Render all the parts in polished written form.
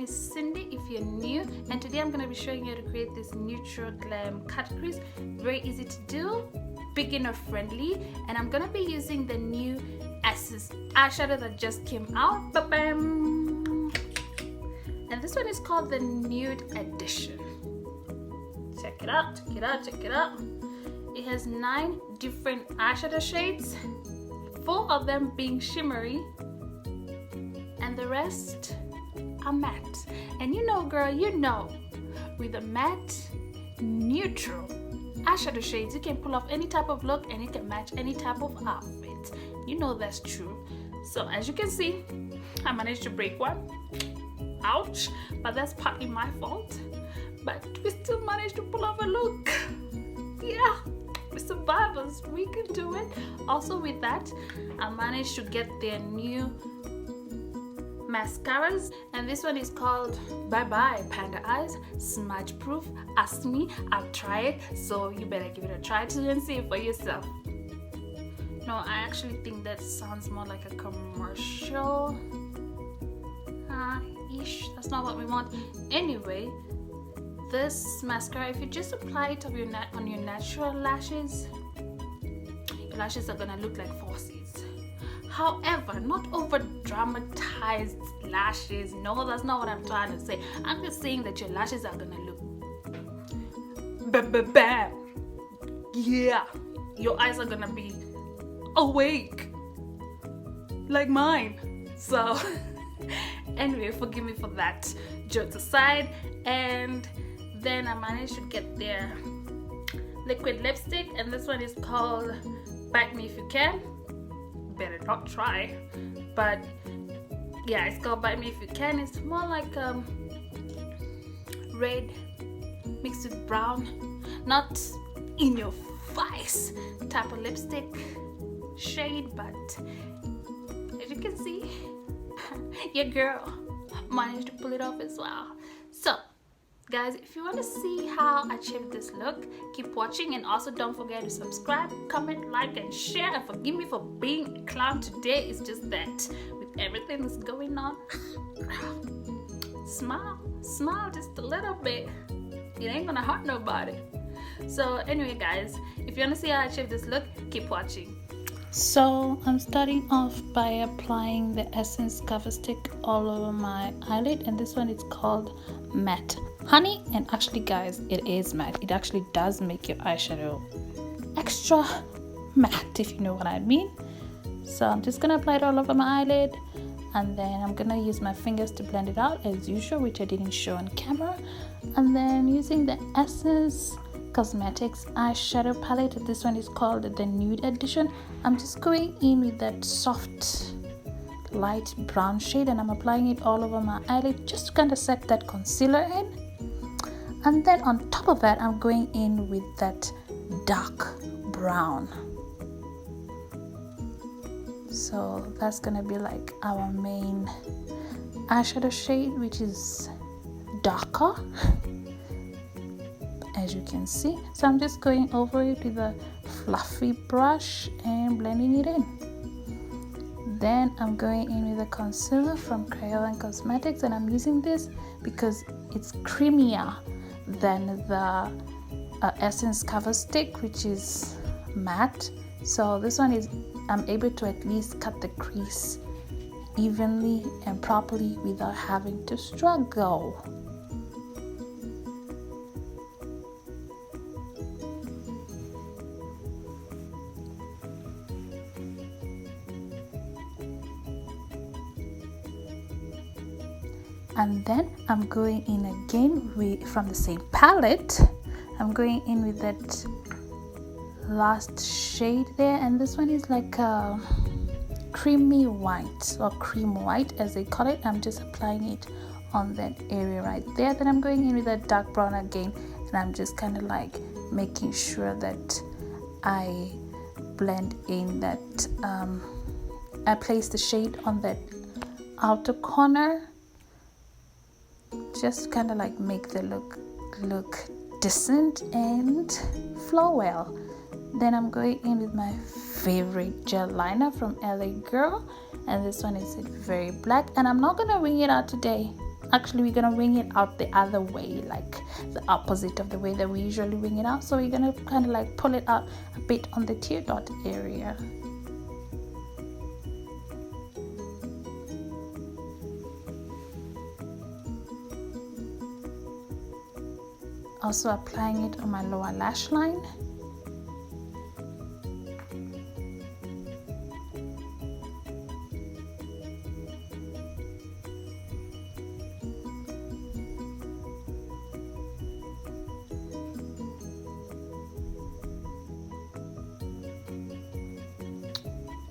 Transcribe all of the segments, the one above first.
is Cindy if you're new, and today I'm going to be showing you how to create this neutral glam cut crease. Very easy to do, beginner friendly, and I'm going to be using the new Essence eyeshadow that just came out. Ba-bam! And this one is called the Nude Edition. Check it out, check it out, check it out. It has 9 different eyeshadow shades, 4 of them being shimmery, and the rest are matte. And you know, girl, you know, with a matte, neutral eyeshadow shades, you can pull off any type of look and it can match any type of outfit. You know that's true. So as you can see, I managed to break one. Ouch, but that's partly my fault. But we still managed to pull off a look. Yeah, we're survivors, we can do it. Also with that, I managed to get their new mascaras, and this one is called Bye Bye Panda Eyes, smudge proof. Ask me, I'll try it, so you better give it a try too and see it for yourself. No, I actually think that sounds more like a commercial ish. That's not what we want. Anyway, this mascara, if you just apply it on your natural lashes, your lashes are gonna look like faucets. However, not over dramatized lashes. No, that's not what I'm trying to say. I'm just saying that your lashes are gonna look bam. Yeah, your eyes are gonna be awake like mine. So anyway, forgive me for that. Jokes aside, and then I managed to get their liquid lipstick, and this one is called Bite Me If You Can. Better not try, but yeah, it's called Bite Me If You Can. It's more like red mixed with brown, not in your face type of lipstick shade, but as you can see, your girl managed to pull it off as well. So guys, if you want to see how I achieved this look, keep watching, and also don't forget to subscribe, comment, like, and share. And forgive me for being a clown today. It's just that with everything that's going on, smile just a little bit. It ain't gonna hurt nobody. So anyway guys, if you want to see how I achieved this look, keep watching. So I'm starting off by applying the Essence cover stick all over my eyelid, and this one is called Matte Honey. And actually guys, it is matte. It actually does make your eyeshadow extra matte, if you know what I mean. So I'm just gonna apply it all over my eyelid, and then I'm gonna use my fingers to blend it out as usual, which I didn't show on camera. And then using the Essence Cosmetics eyeshadow palette, this one is called the Nude Edition, I'm just going in with that soft light brown shade, and I'm applying it all over my eyelid just to kind of set that concealer in. And then on top of that, I'm going in with that dark brown. So that's gonna be like our main eyeshadow shade, which is darker, as you can see. So I'm just going over it with a fluffy brush and blending it in. Then I'm going in with a concealer from Crease Cosmetics, and I'm using this because it's creamier than the Essence cover stick, which is matte. So this one is, I'm able to at least cut the crease evenly and properly without having to struggle. And then I'm going in again from the same palette. I'm going in with that last shade there, and this one is like a creamy white, or cream white as they call it. I'm just applying it on that area right there. Then I'm going in with that dark brown again, and I'm just kind of like making sure that I blend in that I place the shade on that outer corner, just kind of like make the look decent and flow well. Then I'm going in with my favorite gel liner from LA Girl, and this one is very black, and I'm not gonna wing it out today. Actually, we're gonna wing it out the other way, like the opposite of the way that we usually wing it out. So we're gonna kind of like pull it out a bit on the tear dot area. Also applying it on my lower lash line.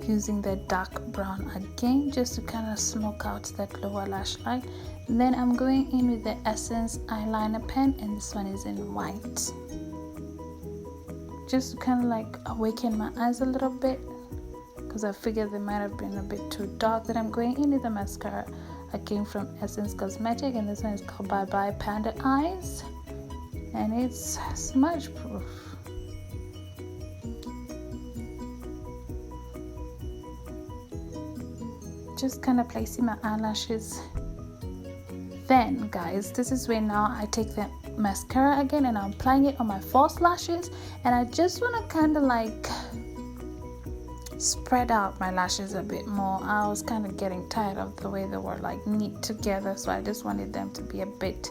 Using the dark brown again just to kind of smoke out that lower lash line. Then I'm going in with the Essence eyeliner pen, and this one is in white, just to kind of like awaken my eyes a little bit because I figured they might have been a bit too dark. Then I'm going in with the mascara again from Essence Cosmetic, and this one is called Bye Bye Panda Eyes, and it's smudge proof. Just kind of placing my eyelashes. Then guys, this is where now I take the mascara again and I'm applying it on my false lashes, and I just want to kind of like spread out my lashes a bit more. I was kind of getting tired of the way they were like knit together, so I just wanted them to be a bit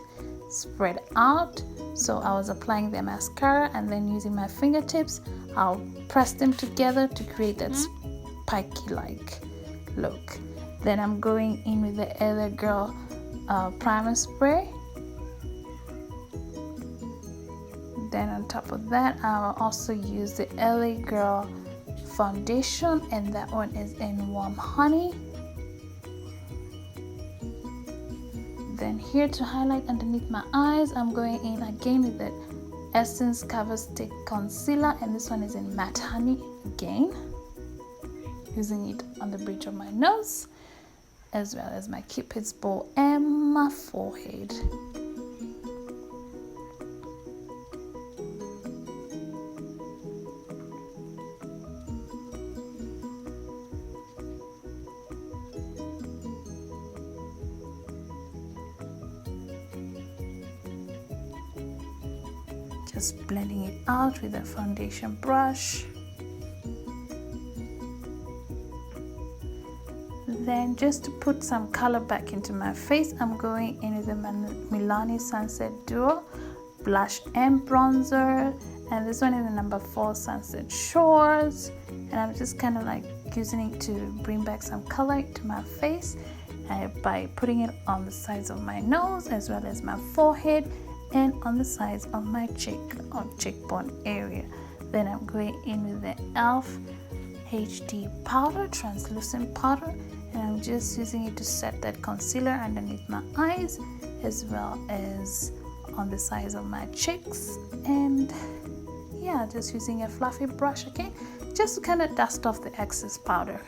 spread out. So I was applying the mascara and then using my fingertips, I'll press them together to create that spiky like look. Then I'm going in with the E.L.F Girl primer spray. Then on top of that, I'll also use the E.L.F Girl foundation, and that one is in Warm Honey. Then here to highlight underneath my eyes, I'm going in again with the Essence Cover Stick Concealer, and this one is in Matte Honey again. Using it on the bridge of my nose, as well as my Cupid's bow and my forehead. Just blending it out with a foundation brush. Then just to put some color back into my face, I'm going in with the Milani Sunset Duo blush and bronzer, and this one is the number 4 Sunset Shores, and I'm just kind of like using it to bring back some color to my face by putting it on the sides of my nose as well as my forehead and on the sides of my cheekbone area. Then I'm going in with the E.L.F HD powder, translucent powder, and I'm just using it to set that concealer underneath my eyes as well as on the sides of my cheeks. And yeah, just using a fluffy brush again just to kind of dust off the excess powder.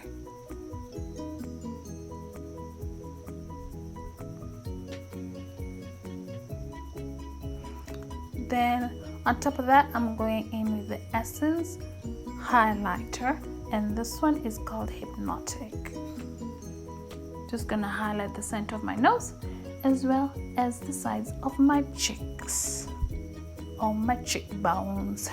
Then on top of that, I'm going in with the Essence highlighter, and this one is called Hypnotic. Just gonna highlight the center of my nose as well as the sides of my cheeks, on my cheekbones.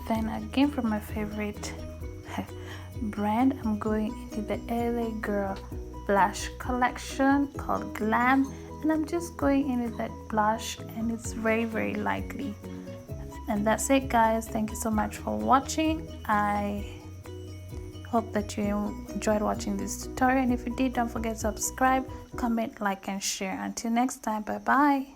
Then again, from my favorite brand, I'm going into the LA Girl blush collection called Glam, and I'm just going in with that blush, and it's very lightly. And that's it, guys. Thank you so much for watching. I hope that you enjoyed watching this tutorial, and if you did, don't forget to subscribe, comment, like and share. Until next time, bye bye.